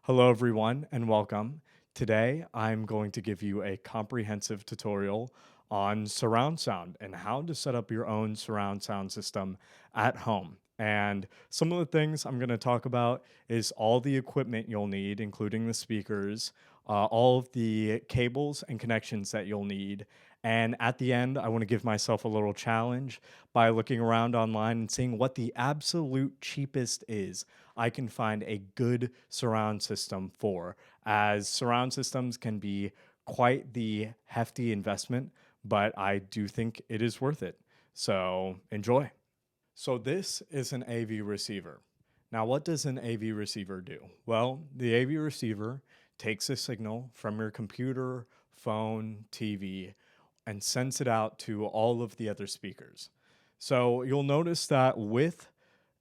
Hello, everyone, and welcome. Today, I'm going to give you a comprehensive tutorial on surround sound and how to set up your own surround sound system at home. And some of the things I'm going to talk about is all the equipment you'll need, including the speakers, all of the cables and connections that you'll need. And at the end, I want to give myself a little challenge by looking around online and seeing what the absolute cheapest is I can find a good surround system for, as surround systems can be quite the hefty investment, but I do think it is worth it. So enjoy. So, this is an AV receiver. Now, what does an AV receiver do? Well, the AV receiver takes a signal from your computer, phone, TV, and sends it out to all of the other speakers. So, you'll notice that with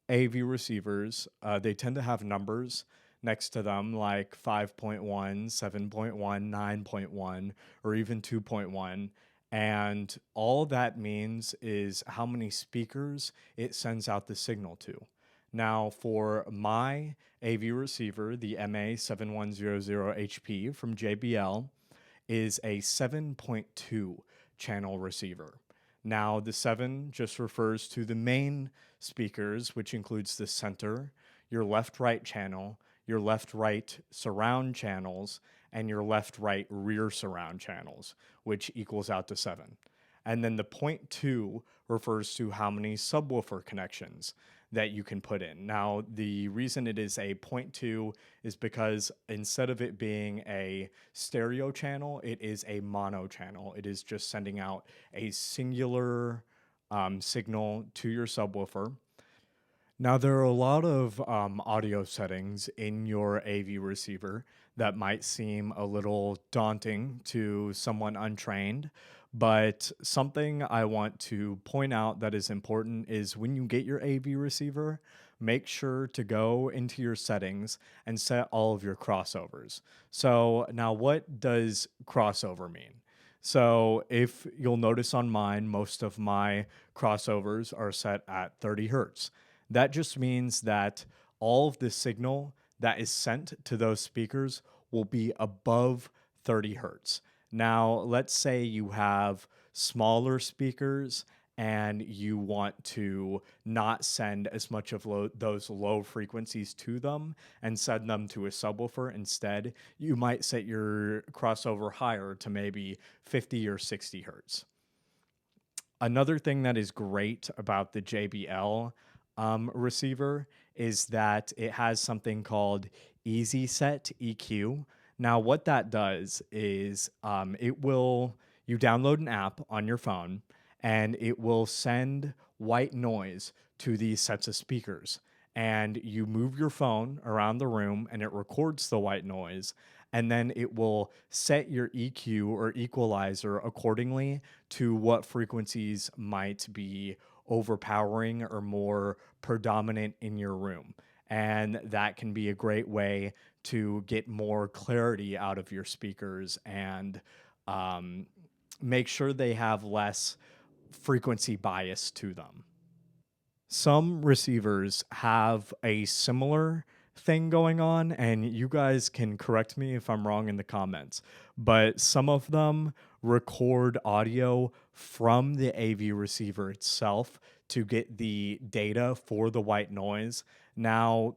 AV receivers, they tend to have numbers next to them like 5.1, 7.1, 9.1, or even 2.1. And all that means is how many speakers it sends out the signal to. Now, for my AV receiver, the MA7100HP from JBL, is a 7.2 channel receiver. Now, the 7 just refers to the main speakers, which includes the center, your left right channel, your left right surround channels, and your left right rear surround channels, which equals out to 7. And then the point 2 refers to how many subwoofer connections that you can put in. Now, the reason it is a point 2 is because instead of it being a stereo channel, it is a mono channel. It is just sending out a singular signal to your subwoofer. Now, there are a lot of audio settings in your AV receiver that might seem a little daunting to someone untrained, but something I want to point out that is important is when you get your AV receiver, make sure to go into your settings and set all of your crossovers. So, now what does crossover mean? So, if you'll notice on mine, most of my crossovers are set at 30 hertz. That just means that all of the signal that is sent to those speakers will be above 30 hertz. Now, let's say you have smaller speakers and you want to not send as much of those low frequencies to them and send them to a subwoofer instead. You might set your crossover higher to maybe 50 or 60 hertz. Another thing that is great about the JBL receiver is that it has something called Easy Set EQ. Now, what that does is you download an app on your phone and it will send white noise to these sets of speakers. And you move your phone around the room and it records the white noise. And then it will set your EQ or equalizer accordingly to what frequencies might be overpowering or more predominant in your room. And that can be a great way to get more clarity out of your speakers and um, make sure they have less frequency bias to them. Some receivers have a similar thing going on, and you guys can correct me if I'm wrong in the comments, but some of them record audio from the AV receiver itself to get the data for the white noise. Now,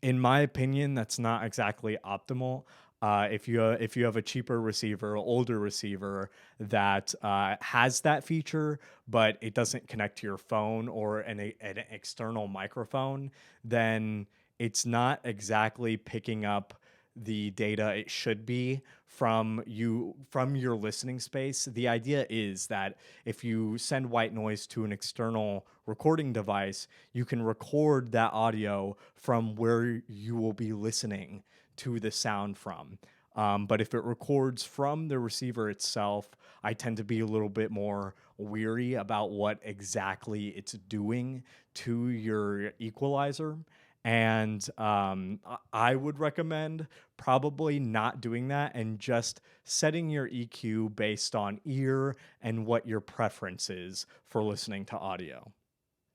in my opinion, that's not exactly optimal. If you have a cheaper receiver, older receiver that has that feature, but it doesn't connect to your phone or an external microphone, then it's not exactly picking up the data it should be from your listening space. The idea is that if you send white noise to an external recording device, you can record that audio from where you will be listening to the sound from. But if it records from the receiver itself, I tend to be a little bit more weary about what exactly it's doing to your equalizer. And I would recommend probably not doing that and just setting your EQ based on ear and what your preference is for listening to audio.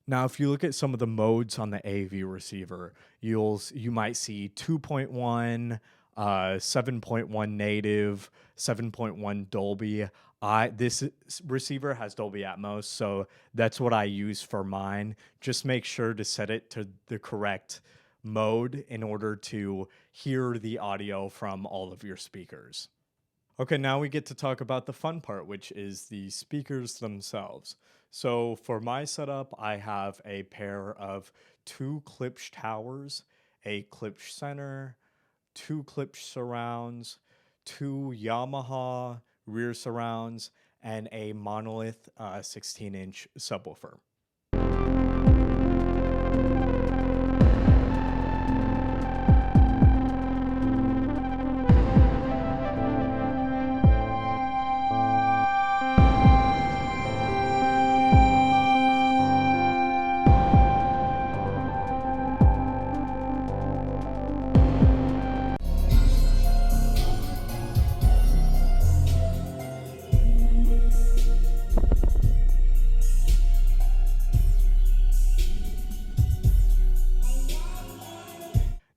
Now, if you look at some of the modes on the AV receiver, you might see 2.1, 7.1 native, 7.1 Dolby. Receiver has Dolby Atmos, so that's what I use for mine. Just make sure to set it to the correct mode in order to hear the audio from all of your speakers. Okay, now we get to talk about the fun part, which is the speakers themselves. So for my setup, I have a pair of two Klipsch towers, a Klipsch center, two Klipsch surrounds, two Yamaha rear surrounds, and a monolith 16-inch subwoofer.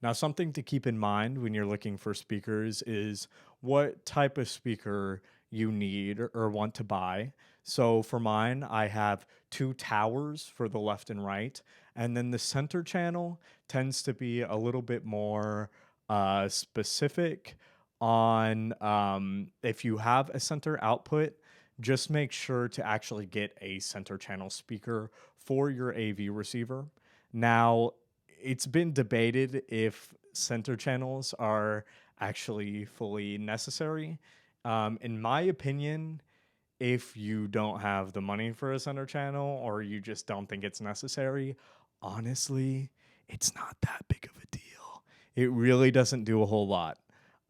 Now, something to keep in mind when you're looking for speakers is what type of speaker you need or want to buy. So for mine, I have two towers for the left and right, and then the center channel tends to be a little bit more specific on if you have a center output, just make sure to actually get a center channel speaker for your AV receiver. Now, it's been debated if center channels are actually fully necessary. In my opinion, if you don't have the money for a center channel or you just don't think it's necessary, honestly, it's not that big of a deal. It really doesn't do a whole lot.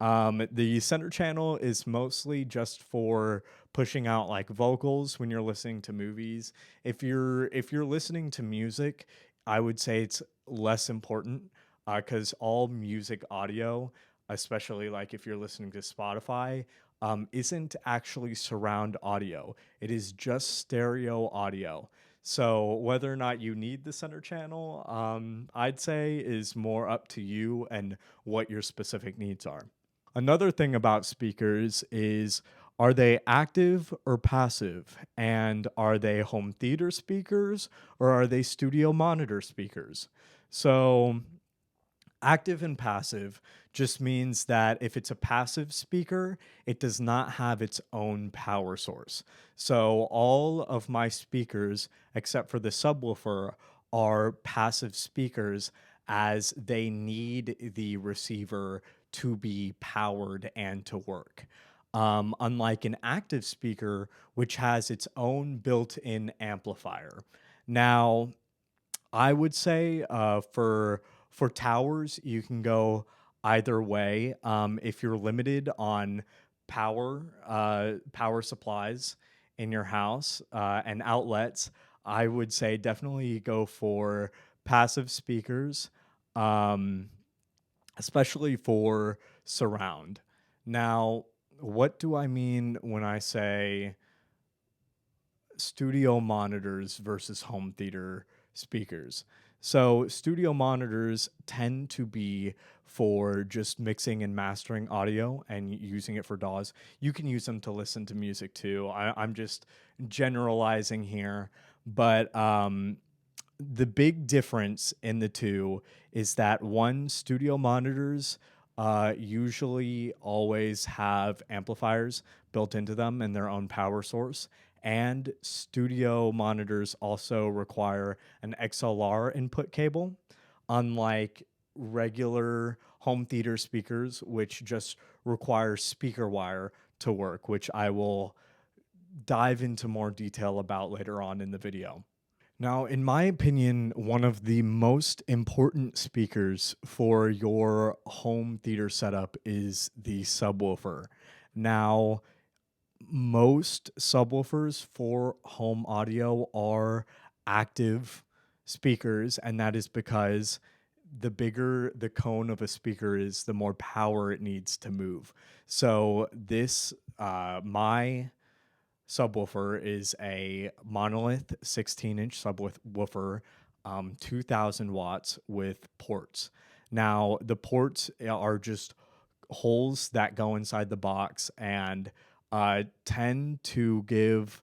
The center channel is mostly just for pushing out like vocals when you're listening to movies. If you're listening to music, I would say it's less important because all music audio, especially like if you're listening to Spotify, isn't actually surround audio. It is just stereo audio. So whether or not you need the center channel, I'd say is more up to you and what your specific needs are. Another thing about speakers is, are they active or passive? And are they home theater speakers or are they studio monitor speakers? So active and passive just means that if it's a passive speaker, it does not have its own power source. So all of my speakers, except for the subwoofer, are passive speakers as they need the receiver to be powered and to work. Unlike an active speaker, which has its own built in amplifier. Now, I would say for towers, you can go either way. If you're limited on power supplies in your house and outlets, I would say definitely go for passive speakers, um, especially for surround. Now, what do I mean when I say studio monitors versus home theater speakers? So, studio monitors tend to be for just mixing and mastering audio and using it for DAWs. You can use them to listen to music too. I'm just generalizing here, but the big difference in the two is that one, studio monitors usually always have amplifiers built into them and their own power source. And studio monitors also require an XLR input cable, unlike regular home theater speakers, which just require speaker wire to work, which I will dive into more detail about later on in the video. Now, in my opinion, one of the most important speakers for your home theater setup is the subwoofer. Now, most subwoofers for home audio are active speakers, and that is because the bigger the cone of a speaker is, the more power it needs to move. So, my subwoofer is a monolith 16-inch subwoofer, 2000 watts with ports. Now, the ports are just holes that go inside the box and tend to give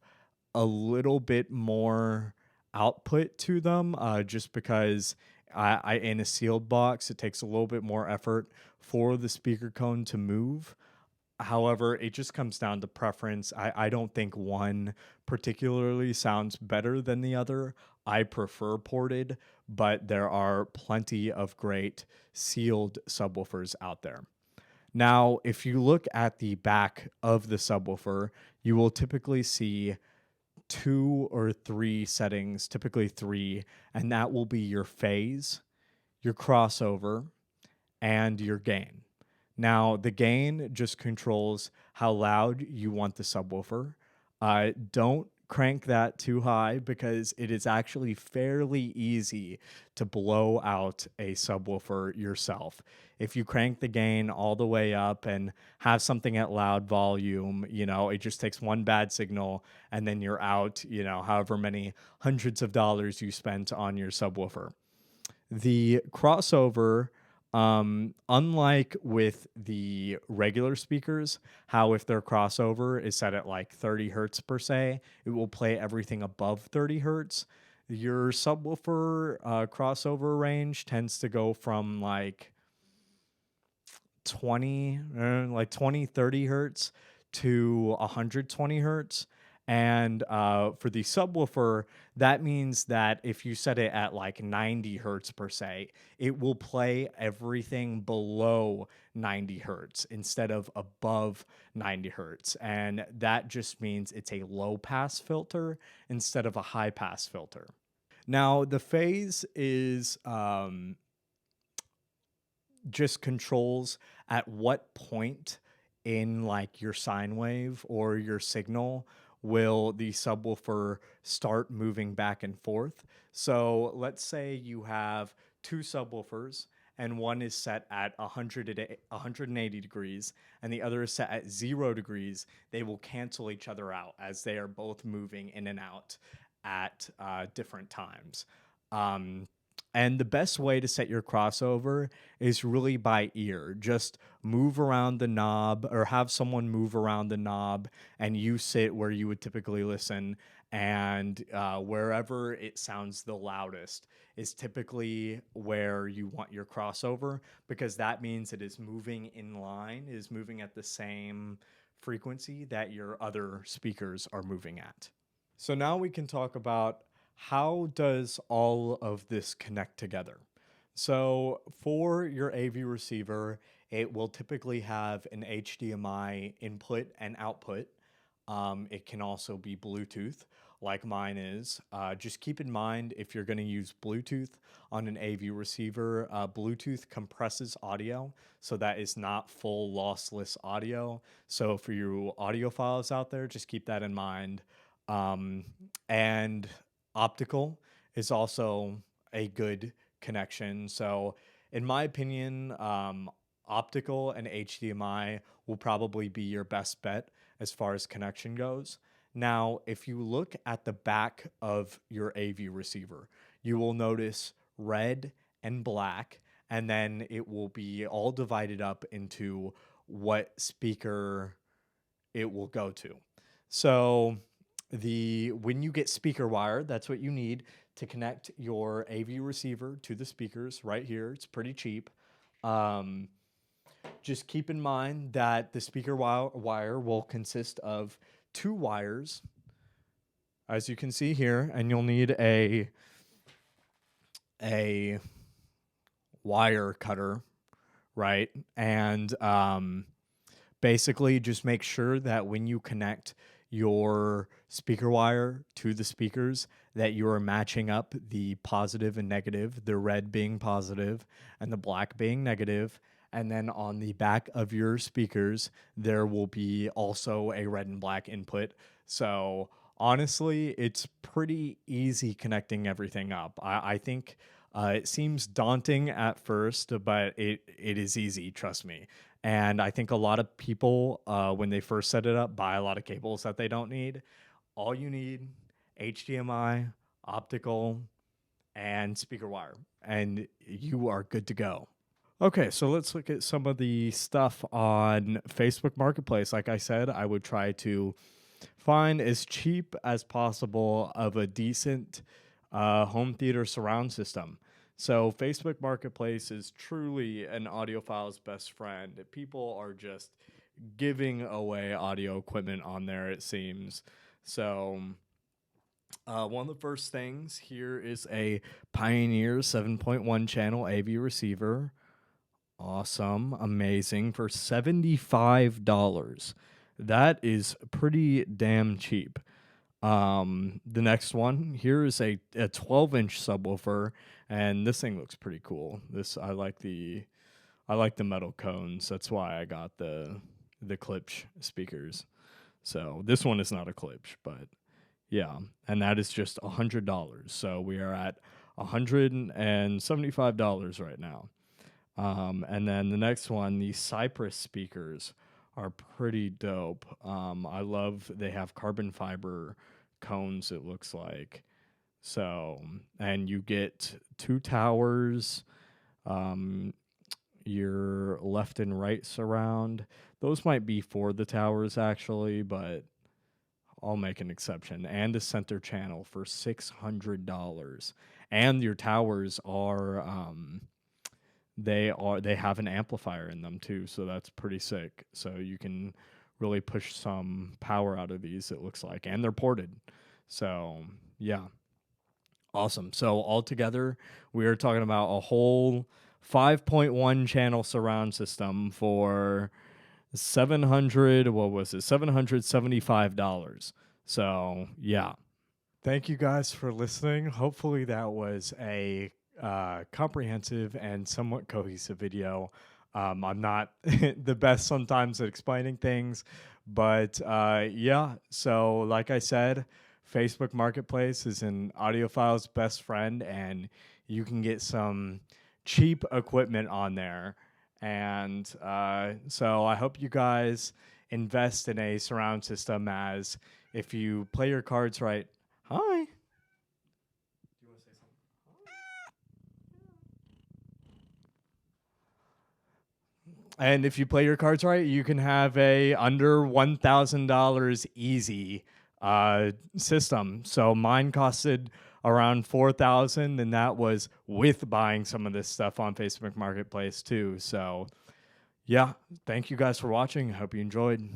a little bit more output to them, just because in a sealed box, it takes a little bit more effort for the speaker cone to move. However, it just comes down to preference. I don't think one particularly sounds better than the other. I prefer ported, but there are plenty of great sealed subwoofers out there. Now, if you look at the back of the subwoofer, you will typically see two or three settings, typically three, and that will be your phase, your crossover, and your gain. Now, the gain just controls how loud you want the subwoofer. Don't crank that too high because it is actually fairly easy to blow out a subwoofer yourself. If you crank the gain all the way up and have something at loud volume, it just takes one bad signal and then you're out, however many hundreds of dollars you spent on your subwoofer. The crossover, unlike with the regular speakers, how if their crossover is set at like 30 hertz per se, it will play everything above 30 hertz. Your subwoofer crossover range tends to go from like 30 hertz to 120 hertz. And for the subwoofer, that means that if you set it at like 90 hertz per se, it will play everything below 90 hertz instead of above 90 hertz. And that just means it's a low pass filter instead of a high pass filter. Now, the phase is just controls at what point in like your sine wave or your signal will the subwoofer start moving back and forth. So let's say you have two subwoofers and one is set at 180 degrees and the other is set at 0 degrees. They will cancel each other out as they are both moving in and out at different times. Um, and the best way to set your crossover is really by ear. Just move around the knob or have someone move around the knob and you sit where you would typically listen. And wherever it sounds the loudest is typically where you want your crossover because that means it is moving in line, is moving at the same frequency that your other speakers are moving at. So now we can talk about how does all of this connect together. So for your AV receiver, it will typically have an HDMI input and output. It can also be Bluetooth, like mine is. Just keep in mind if you're going to use Bluetooth on an AV receiver, Bluetooth compresses audio, so that is not full lossless audio. So for you audiophiles out there, just keep that in mind. And optical is also a good connection. So, in my opinion, optical and HDMI will probably be your best bet as far as connection goes. Now, if you look at the back of your AV receiver, you will notice red and black, and then it will be all divided up into what speaker it will go to. So, when you get speaker wire, that's what you need to connect your AV receiver to the speakers right here. It's pretty cheap. Um, just keep in mind that the speaker wire will consist of two wires, as you can see here, and you'll need a wire cutter, right? And basically just make sure that when you connect your speaker wire to the speakers that you are matching up the positive and negative, the red being positive and the black being negative. And then on the back of your speakers, there will be also a red and black input. So honestly, it's pretty easy connecting everything up. I think It seems daunting at first, but it is easy, trust me. And I think a lot of people, when they first set it up, buy a lot of cables that they don't need. All you need, HDMI, optical, and speaker wire, and you are good to go. Okay, so let's look at some of the stuff on Facebook Marketplace. Like I said, I would try to find as cheap as possible of a decent home theater surround system. So Facebook Marketplace is truly an audiophile's best friend. People are just giving away audio equipment on there, it seems. So one of the first things here is a Pioneer 7.1 channel AV receiver. Awesome, amazing, for $75. That is pretty damn cheap. The next one here is a 12-inch subwoofer, and this thing looks pretty cool. I like the metal cones. That's why I got the Klipsch speakers. So this one is not a Klipsch, but yeah, and that is just $100. So we are at $175 right now. And then the next one, the Cypress speakers are pretty dope. I love they have carbon fiber cones, it looks like. So, and you get 2 towers, your left and right surround. Those might be for the towers actually, but I'll make an exception. And a center channel for $600. And your towers are they have an amplifier in them too, so that's pretty sick. So you can really push some power out of these, it looks like, and they're ported. So yeah, awesome. So altogether, we are talking about a whole 5.1 channel surround system for $775. So yeah, thank you guys for listening. Hopefully that was a comprehensive and somewhat cohesive video. I'm not the best sometimes at explaining things, but yeah, so like I said, Facebook Marketplace is an audiophile's best friend, and you can get some cheap equipment on there. And so I hope you guys invest in a surround system, as if you play your cards right. Hi. And if you play your cards right, you can have a under $1,000 easy system. So mine costed around $4,000, and that was with buying some of this stuff on Facebook Marketplace too. So yeah, thank you guys for watching. Hope you enjoyed.